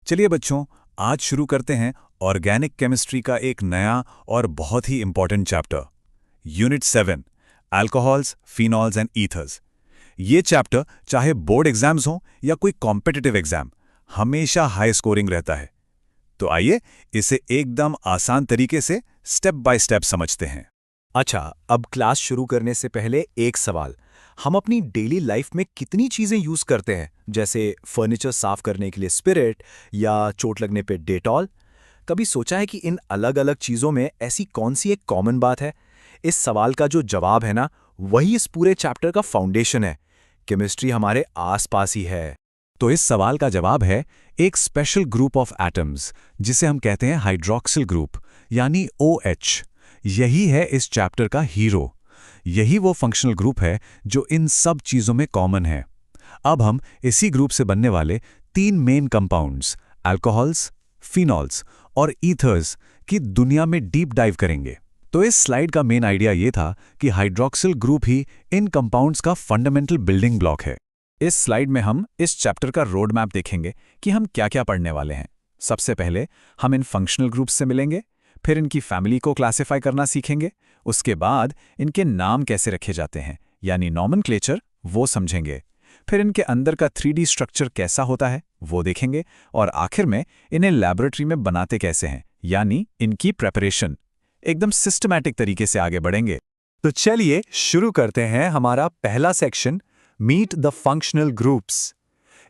चलिए बच्चों, आज शुरू करते हैं ऑर्गेनिक केमिस्ट्री का एक नया और बहुत ही important chapter, unit 7, alcohols, phenols and ethers. ये चैप्टर चाहे बोर्ड एग्जाम्स हो या कोई कॉम्पिटिटिव एग्जाम, हमेशा हाई स्कोरिंग रहता है। तो आइए इसे एकदम आसान तरीके से स्टेप बाय स्टेप समझते हैं। अच्छा, अब क्लास शुरू करने से पहले एक सवाल। हम अपनी डेली लाइफ में कितनी चीज़ें यूज़ करते हैं, जैसे फर्नीचर साफ करने के लिए स्पिरिट या चोट लगने पे डेटॉल? कभी सोचा है कि इन अलग अलग चीज़ों में ऐसी कौन सी एक कॉमन बात है? इस सवाल का जो जवाब है ना, वही इस पूरे चैप्टर का फाउंडेशन है। केमिस्ट्री हमारे आसपास ही है। तो इस सवाल का जवाब है एक स्पेशल ग्रुप ऑफ एटम्स, जिसे हम कहते हैं हाइड्रोक्सिल ग्रुप, यानी OH। यही है इस चैप्टर का हीरो। यही वो फंक्शनल ग्रुप है जो इन सब चीज़ों में कॉमन है। अब हम इसी ग्रुप से बनने वाले 3 मेन कंपाउंड्स, अल्कोहल्स, फिनॉल्स और ईथर्स की दुनिया में डीप डाइव करेंगे। तो इस स्लाइड का मेन आइडिया ये था कि हाइड्रोक्सिल ग्रुप ही इन कंपाउंड्स का फंडामेंटल बिल्डिंग ब्लॉक है। इस स्लाइड में हम इस चैप्टर का रोड मैप देखेंगे कि हम क्या क्या पढ़ने वाले हैं। सबसे पहले हम इन फंक्शनल ग्रुप्स से मिलेंगे, फिर इनकी फैमिली को क्लासिफाई करना सीखेंगे, उसके बाद इनके नाम कैसे रखे जाते हैं यानी नॉमेनक्लेचर, वो समझेंगे, फिर इनके अंदर का 3D स्ट्रक्चर कैसा होता है वो देखेंगे, और आखिर में इन्हें लैबोरेटरी में बनाते कैसे हैं यानी इनकी प्रेपरेशन। एकदम सिस्टमैटिक तरीके से आगे बढ़ेंगे। तो चलिए शुरू करते हैं हमारा पहला section, meet the functional groups.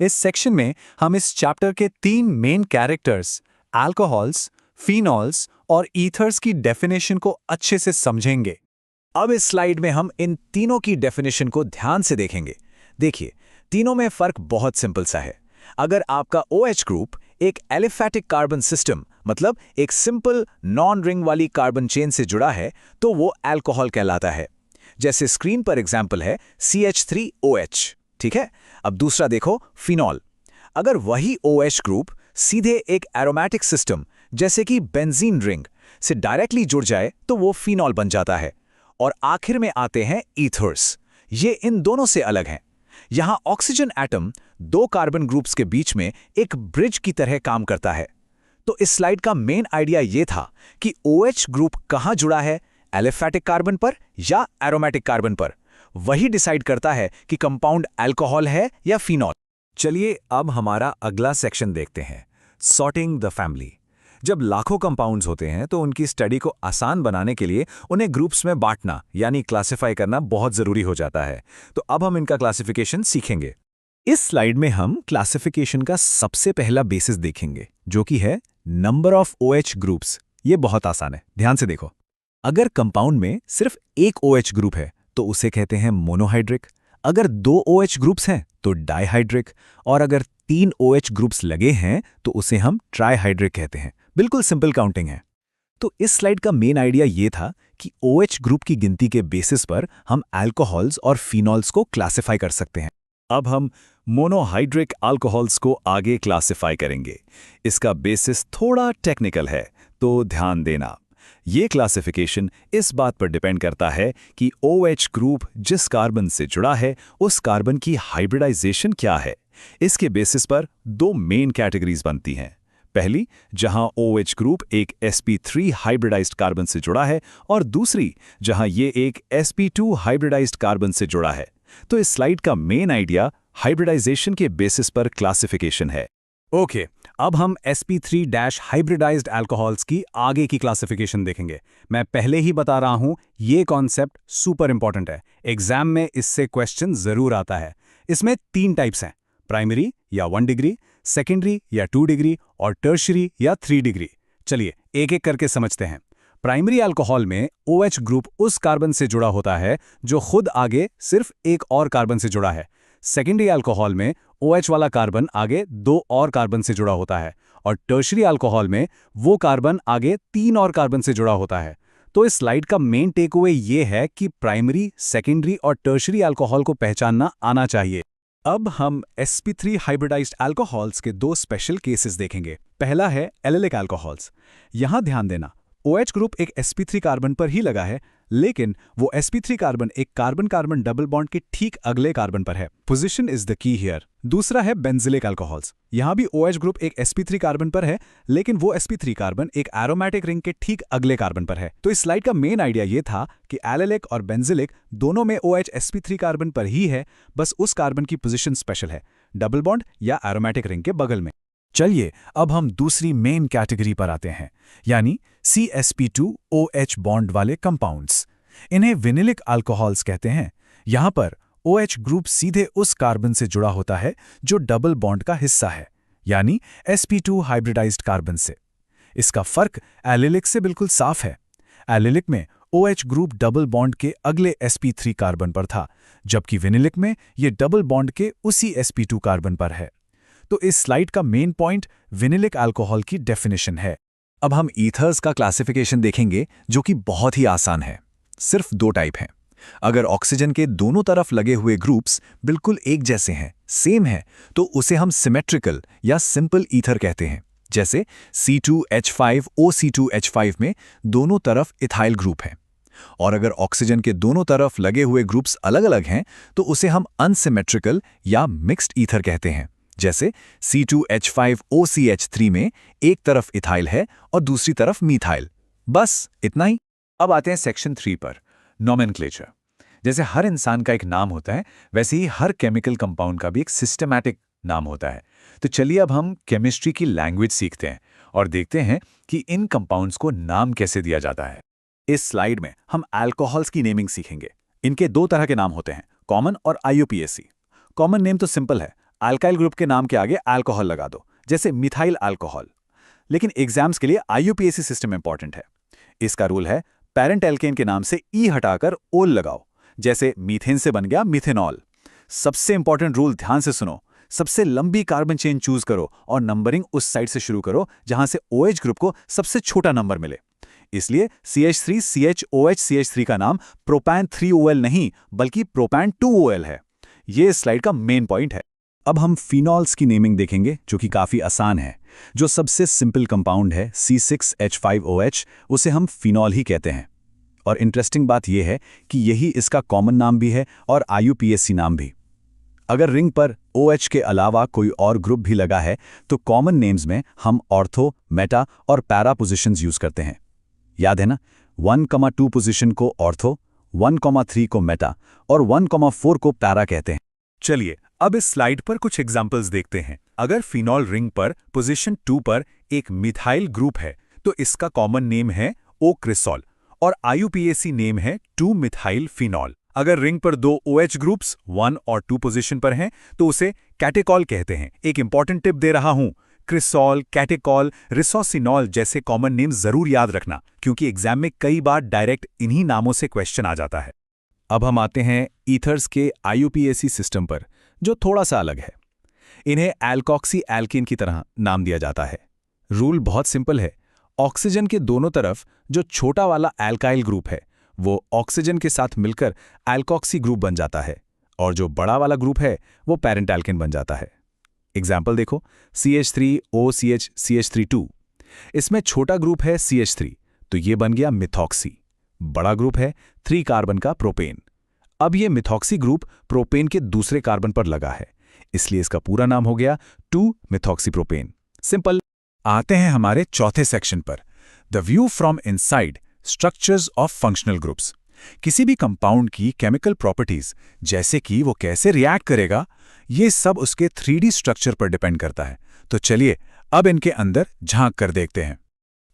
इस सेक्शन में हम इस चैप्टर के 3 मेन कैरेक्टर्स, अल्कोहल्स, फिनॉल्स और ईथर्स की डेफिनेशन को अच्छे से समझेंगे। अब इस स्लाइड में हम इन तीनों की डेफिनेशन को ध्यान से देखेंगे। देखिए, तीनों में फर्क बहुत सिंपल सा है। अगर आपका OH ग्रुप एक एलिफैटिक कार्बन सिस्टम, मतलब एक सिंपल नॉन रिंग वाली कार्बन चेन से जुड़ा है, तो वो अल्कोहल कहलाता है। जैसे स्क्रीन पर एग्जाम्पल है CH3OH। ठीक है, अब दूसरा देखो, फिनॉल। अगर वही OH ग्रुप सीधे एक एरोमेटिक सिस्टम जैसे कि बेंजीन रिंग से डायरेक्टली जुड़ जाए तो वो फिनॉल बन जाता है। और आखिर में आते हैं ईथर्स। ये इन दोनों से अलग हैं। यहां ऑक्सीजन एटम 2 कार्बन ग्रुप्स के बीच में एक ब्रिज की तरह काम करता है। तो इस स्लाइड का मेन आइडिया ये था कि OH ग्रुप कहां जुड़ा है, एलिफैटिक कार्बन पर या एरोमेटिक कार्बन पर। वही डिसाइड करता है कि कंपाउंड अल्कोहल है या फिनॉल। चलिए अब हमारा अगला सेक्शन देखते हैं, सॉर्टिंग द फैमिली। जब लाखों कंपाउंड्स होते हैं तो उनकी स्टडी को आसान बनाने के लिए उन्हें ग्रुप्स में बांटना यानी क्लासिफाई करना बहुत ज़रूरी हो जाता है। तो अब हम इनका क्लासिफिकेशन सीखेंगे। इस स्लाइड में हम क्लासिफिकेशन का सबसे पहला बेसिस देखेंगे, जो कि है नंबर ऑफ OH ग्रुप्स। ये बहुत आसान है, ध्यान से देखो। अगर कंपाउंड में सिर्फ एक OH ग्रुप है तो उसे कहते हैं मोनोहाइड्रिक। अगर 2 OH ग्रुप्स हैं तो डाइहाइड्रिक, और अगर 3 OH ग्रुप्स लगे हैं तो उसे हम ट्राइहाइड्रिक कहते हैं। बिल्कुल सिंपल काउंटिंग है। तो इस स्लाइड का मेन आइडिया ये था कि OH ग्रुप की गिनती के बेसिस पर हम अल्कोहल्स और फिनॉल्स को क्लासिफाई कर सकते हैं। अब हम मोनोहाइड्रिक अल्कोहल्स को आगे क्लासिफाई करेंगे। इसका बेसिस थोड़ा टेक्निकल है, तो ध्यान देना। ये क्लासिफिकेशन इस बात पर डिपेंड करता है कि OH ग्रुप जिस कार्बन से जुड़ा है उस कार्बन की हाइब्रिडाइजेशन क्या है। इसके बेसिस पर 2 मेन कैटेगरीज बनती हैं। पहली, जहां OH ग्रुप एक sp3 हाइब्रिडाइज्ड कार्बन से जुड़ा है, और दूसरी, जहां ये एक sp2 हाइब्रिडाइज्ड कार्बन से जुड़ा है। तो इस स्लाइड का मेन आइडिया हाइब्रिडाइजेशन के बेसिस पर क्लासिफिकेशन है। ओके, अब हम sp3- हाइब्रिडाइज्ड अल्कोहल्स की आगे की क्लासिफिकेशन देखेंगे। मैं पहले ही बता रहा हूं, ये कॉन्सेप्ट सुपर इंपॉर्टेंट है। एग्जाम में इससे क्वेश्चन जरूर आता है। इसमें 3 टाइप्स हैं, प्राइमरी या 1 डिग्री, सेकेंडरी या 2 डिग्री, और टर्शियरी या 3 डिग्री। चलिए एक एक करके समझते हैं। प्राइमरी अल्कोहल में OH ग्रुप उस कार्बन से जुड़ा होता है जो खुद आगे सिर्फ एक और कार्बन से जुड़ा है। सेकेंडरी अल्कोहल में OH वाला कार्बन आगे 2 और कार्बन से जुड़ा होता है, और टर्शियरी अल्कोहल में वो कार्बन आगे 3 और कार्बन से जुड़ा होता है। तो इस स्लाइड का मेन टेकअवे ये है कि प्राइमरी, सेकेंडरी और टर्शियरी अल्कोहल को पहचानना आना चाहिए। अब हम sp3 हाइब्रिडाइज्ड अल्कोहल्स के 2 स्पेशल केसेस देखेंगे। पहला है एलिलिक अल्कोहल्स। यहां ध्यान देना, OH ग्रुप एक sp3 कार्बन पर ही लगा है, लेकिन वो sp3 कार्बन एक कार्बन कार्बन डबल बॉन्ड के ठीक अगले कार्बन पर है। Position is the key here. दूसरा है बेंजिलिक अल्कोहल्स। यहाँ भी OH ग्रुप एक sp3 कार्बन पर है, लेकिन वो sp3 कार्बन एक एरोमेटिक रिंग के ठीक अगले कार्बन पर है। तो इस स्लाइड का मेन आइडिया ये था कि एलिलिक और बेंजिलिक दोनों में OH sp3 कार्बन पर ही है, बस उस कार्बन की पोजीशन स्पेशल है, डबल बॉन्ड या एरोमेटिक रिंग के बगल में। चलिए अब हम दूसरी मेन कैटेगरी पर आते हैं, यानी CsP2OH बॉन्ड वाले कंपाउंड्स। इन्हें विनिलिक अल्कोहल्स कहते हैं। यहाँ पर OH ग्रुप सीधे उस कार्बन से जुड़ा होता है जो डबल बॉन्ड का हिस्सा है, यानी sp2 हाइब्रिडाइज्ड कार्बन से। इसका फर्क एलिलिक से बिल्कुल साफ है। एलिलिक में OH ग्रुप डबल बॉन्ड के अगले sp3 कार्बन पर था, जबकि विनिलिक में ये डबल बॉन्ड के उसी sp2 कार्बन पर है। तो इस स्लाइड का मेन पॉइंट विनिलिक अल्कोहल की डेफिनेशन है। अब हम ईथर्स का क्लासिफिकेशन देखेंगे, जो कि बहुत ही आसान है। सिर्फ 2 टाइप हैं। अगर ऑक्सीजन के दोनों तरफ लगे हुए ग्रुप्स बिल्कुल एक जैसे हैं, सेम है, तो उसे हम सिमेट्रिकल या सिंपल ईथर कहते हैं। जैसे C2H5OC2H5 में दोनों तरफ इथाइल ग्रुप है। और अगर ऑक्सीजन के दोनों तरफ लगे हुए ग्रुप्स अलग-अलग हैं, तो उसे हम अनसिमेट्रिकल या मिक्स्ड ईथर कहते हैं। जैसे C2H5OCH3 में एक तरफ इथाइल है और दूसरी तरफ मीथाइल। बस इतना ही। अब आते हैं सेक्शन 3 पर, नोमेनक्लेचर। जैसे हर इंसान का एक नाम होता है, वैसे ही हर केमिकल कंपाउंड का भी एक सिस्टमैटिक नाम होता है। तो चलिए अब हम केमिस्ट्री की लैंग्वेज सीखते हैं और देखते हैं कि इन कंपाउंड्स को नाम कैसे दिया जाता है। इस स्लाइड में हम अल्कोहल्स की नेमिंग सीखेंगे। इनके 2 तरह के नाम होते हैं, कॉमन और IUPAC। कॉमन नेम तो सिंपल है, अल्काइल ग्रुप के नाम के आगे अल्कोहल लगा दो, जैसे मिथाइल अल्कोहल। लेकिन एग्जाम्स के लिए IUPAC सिस्टम इंपॉर्टेंट है। इसका रूल है, पेरेंट एल्केन के नाम से ई हटाकर ओल लगाओ, जैसे मीथेन से बन गया मिथेनॉल। सबसे इंपॉर्टेंट रूल ध्यान से सुनो, सबसे लंबी कार्बन चेन चूज करो और नंबरिंग उस साइड से शुरू करो जहां से OH ग्रुप को सबसे छोटा नंबर मिले। इसलिए CH3CHOHCH3 का नाम प्रोपैन 3OL नहीं, बल्कि प्रोपैन 2OL है। ये इस स्लाइड का मेन पॉइंट है। अब हम फिनॉल्स की नेमिंग देखेंगे, जो कि काफ़ी आसान है। जो सबसे सिंपल कंपाउंड है C6H5OH, उसे हम फिनॉल ही कहते हैं। और इंटरेस्टिंग बात यह है कि यही इसका कॉमन नाम भी है और IUPAC नाम भी। अगर रिंग पर OH के अलावा कोई और ग्रुप भी लगा है, तो कॉमन नेम्स में हम ऑर्थो, मेटा और पैरा पोजिशंस यूज करते हैं। याद है ना, 1,2 पोजिशन को ऑर्थो, 1,3 को मेटा और 1,4 को पैरा कहते हैं। चलिए अब इस स्लाइड पर कुछ एग्जाम्पल्स देखते हैं। अगर फिनॉल रिंग पर पोजीशन 2 पर एक मिथाइल ग्रुप है, तो इसका कॉमन नेम है O-क्रिसॉल और IUPAC नेम है 2-मिथाइल फिनॉल। अगर रिंग पर 2 OH ग्रुप्स 1 और 2 पोजीशन पर हैं, तो उसे कैटेकॉल कहते हैं। एक इंपॉर्टेंट टिप दे रहा हूं, क्रिसॉल, कैटेकॉल, रिसोसिनॉल जैसे कॉमन नेम जरूर याद रखना, क्योंकि एग्जाम में कई बार डायरेक्ट इन्हीं नामों से क्वेश्चन आ जाता है। अब हम आते हैं ईथर्स के IUPAC सिस्टम पर, जो थोड़ा सा अलग है। इन्हें एल्कोक्सी एल्कीन की तरह नाम दिया जाता है। रूल बहुत सिंपल है, ऑक्सीजन के दोनों तरफ जो छोटा वाला एल्काइल ग्रुप है, वो ऑक्सीजन के साथ मिलकर एल्कोक्सी ग्रुप बन जाता है, और जो बड़ा वाला ग्रुप है वो पेरेंट एल्केन बन जाता है। एग्जाम्पल देखो, CH3OCH-CH3-2। इसमें छोटा ग्रुप है CH3, तो ये बन गया मिथॉक्सी। बड़ा ग्रुप है 3 कार्बन का प्रोपेन। अब ये मिथॉक्सी ग्रुप प्रोपेन के दूसरे कार्बन पर लगा है, इसलिए इसका पूरा नाम हो गया 2-मिथॉक्सीप्रोपेन। सिंपल। आते हैं हमारे चौथे सेक्शन पर, the view from inside, structures of functional groups. किसी भी कंपाउंड की केमिकल प्रॉपर्टीज, जैसे कि वो कैसे रिएक्ट करेगा, ये सब उसके 3D स्ट्रक्चर पर डिपेंड करता है। तो चलिए अब इनके अंदर झांक कर देखते हैं।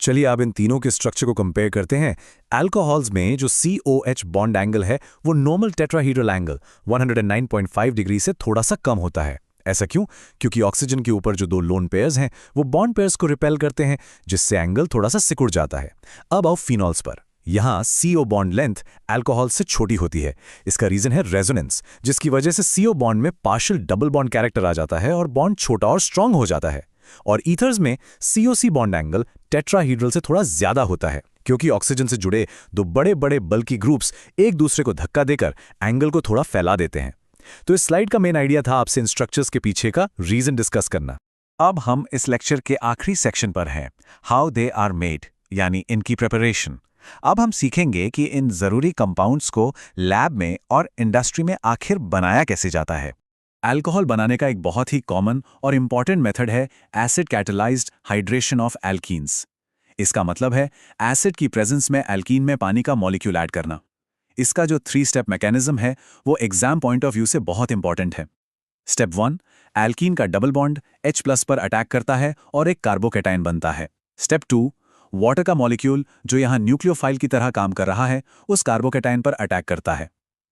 चलिए अब इन तीनों के स्ट्रक्चर को कंपेयर करते हैं। अल्कोहल्स में जो COH बॉन्ड एंगल है, वो नॉर्मल टेट्राहीड्रल एंगल 109.5 डिग्री से थोड़ा सा कम होता है। ऐसा क्यों? क्योंकि ऑक्सीजन के ऊपर जो 2 लोन पेयर्स हैं, वो बॉन्ड पेयर्स को रिपेल करते हैं, जिससे एंगल थोड़ा सा सिकुड़ जाता है। अब आओ फिनॉल्स पर। यहाँ CO बॉन्ड लेंथ अल्कोहल से छोटी होती है। इसका रीजन है रेजोनेंस, जिसकी वजह से CO बॉन्ड में पार्शियल डबल बॉन्ड कैरेक्टर आ जाता है और बॉन्ड छोटा और स्ट्रांग हो जाता है। और ईथर्स में COC बॉन्ड एंगल टेट्राहीड्रल से थोड़ा ज्यादा होता है, क्योंकि ऑक्सीजन से जुड़े 2 बड़े बड़े बल्की ग्रुप्स एक दूसरे को धक्का देकर एंगल को थोड़ा फैला देते हैं। तो इस स्लाइड का मेन आइडिया था आपसे इन स्ट्रक्चर्स के पीछे का रीजन डिस्कस करना। अब हम इस लेक्चर के आखिरी सेक्शन पर हैं, हाउ दे आर मेड, यानी इनकी प्रिपरेशन। अब हम सीखेंगे कि इन जरूरी कंपाउंड्स को लैब में और इंडस्ट्री में आखिर बनाया कैसे जाता है। अल्कोहल बनाने का एक बहुत ही कॉमन और इंपॉर्टेंट मेथड है acid catalysed hydration of alkenes. इसका मतलब है एसिड की प्रेजेंस में एल्कीन में पानी का मॉलिक्यूल ऐड करना। इसका जो 3 स्टेप मैकेनिज्म है वो एग्जाम पॉइंट ऑफ व्यू से बहुत इंपॉर्टेंट है। स्टेप 1, एल्कीन का डबल बॉन्ड H+ पर अटैक करता है और एक कार्बोकैटायन बनता है। स्टेप 2, वाटर का मॉलिक्यूल जो यहाँ न्यूक्लियोफाइल की तरह काम कर रहा है उस कार्बोकैटायन पर अटैक करता है।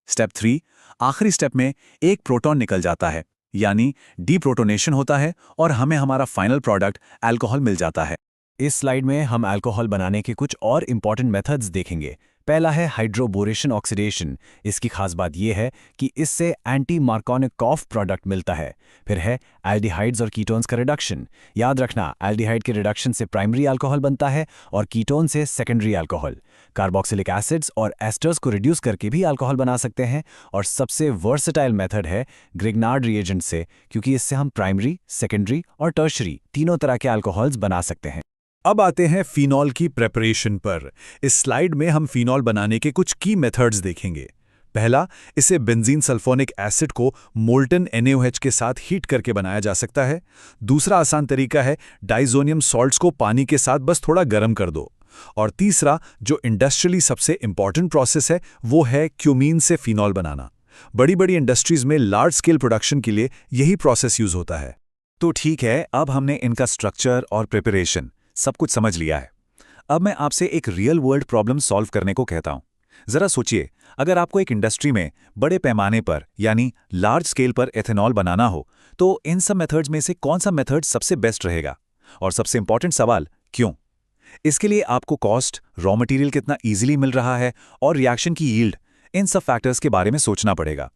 स्टेप 3, आखिरी स्टेप में एक प्रोटॉन निकल जाता है, यानी डीप्रोटोनेशन होता है और हमें हमारा फाइनल प्रोडक्ट अल्कोहल मिल जाता है। इस स्लाइड में हम अल्कोहल बनाने के कुछ और इंपॉर्टेंट मेथड्स देखेंगे। पहला है हाइड्रोबोरेशन ऑक्सीडेशन। इसकी खास बात यह है कि इससे एंटी मार्कोनिकोव प्रोडक्ट मिलता है। फिर है एल्डिहाइड्स और कीटोन्स का रिडक्शन। याद रखना, एल्डिहाइड के रिडक्शन से प्राइमरी अल्कोहल बनता है और कीटोन से सेकेंडरी अल्कोहल। कार्बोक्सिलिक एसिड्स और एस्टर्स को रिड्यूस करके भी अल्कोहल बना सकते हैं। और सबसे वर्सेटाइल मेथड है ग्रिग्नार्ड रिएजेंट से, क्योंकि इससे हम प्राइमरी, सेकेंडरी और टर्शरी तीनों तरह के अल्कोहल्स बना सकते हैं। अब आते हैं फिनॉल की प्रेपरेशन पर। इस स्लाइड में हम फिनॉल बनाने के कुछ की मेथड्स देखेंगे। पहला, इसे बेंजीन सल्फोनिक एसिड को मोल्टन NaOH के साथ हीट करके बनाया जा सकता है। दूसरा आसान तरीका है डाइजोनियम सॉल्ट्स को पानी के साथ बस थोड़ा गर्म कर दो। और तीसरा, जो इंडस्ट्रियली सबसे इंपॉर्टेंट प्रोसेस है, वो है क्यूमीन से फिनॉल बनाना। बड़ी बड़ी इंडस्ट्रीज में लार्ज स्केल प्रोडक्शन के लिए यही प्रोसेस यूज होता है। तो ठीक है, अब हमने इनका स्ट्रक्चर और प्रिपरेशन सब कुछ समझ लिया है। अब मैं आपसे एक रियल वर्ल्ड प्रॉब्लम सॉल्व करने को कहता हूं। जरा सोचिए, अगर आपको एक इंडस्ट्री में बड़े पैमाने पर यानी लार्ज स्केल पर एथेनॉल बनाना हो, तो इन सब मेथड्स में से कौन सा मेथड सबसे बेस्ट रहेगा? और सबसे इंपॉर्टेंट सवाल, क्यों? इसके लिए आपको कॉस्ट, रॉ मटेरियल कितना इजीली मिल रहा है और रिएक्शन की यील्ड, इन सब फैक्टर्स के बारे में सोचना पड़ेगा।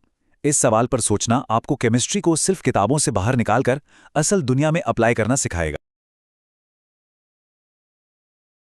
इस सवाल पर सोचना आपको केमिस्ट्री को सिर्फ किताबों से बाहर निकालकर असल दुनिया में अप्लाई करना सिखाएगा।